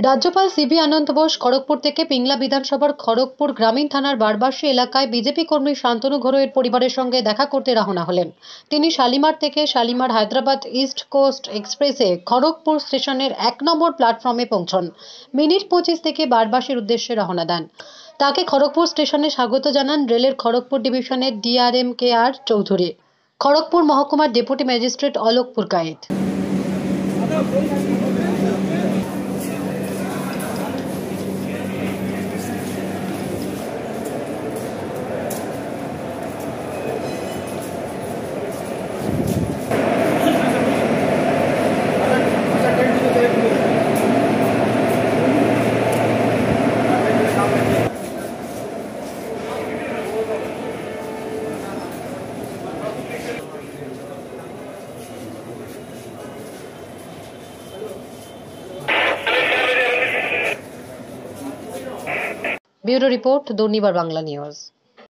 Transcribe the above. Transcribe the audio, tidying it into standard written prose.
রাজ্যপাল সিবি আনন্দ বোস খড়গপুর থেকে পিংলা বিধানসভার খড়গপুর গ্রামীণ থানার বারবাসী এলাকায় বিজেপি কর্মী শান্তনু ঘোড়ইয়ের পরিবারের সঙ্গে দেখা করতে রওনা হলেন। তিনি শালিমার থেকে শালিমার হায়দ্রাবাদ ইস্ট কোস্ট এক্সপ্রেসে খড়গপুর স্টেশনের ১ নম্বর প্ল্যাটফর্মে পৌঁছন। মিনিট ২৫ থেকে বারবাসীর উদ্দেশ্যে রওনা দেন। তাকে খড়গপুর স্টেশনে স্বাগত জানান রেলের খড়গপুর ডিভিশনের ডিআরএম কে আর চৌধুরী, খড়গপুর মহকুমার deputy magistrate Alok Purkait. Bureau report, Durnibar Bangla news.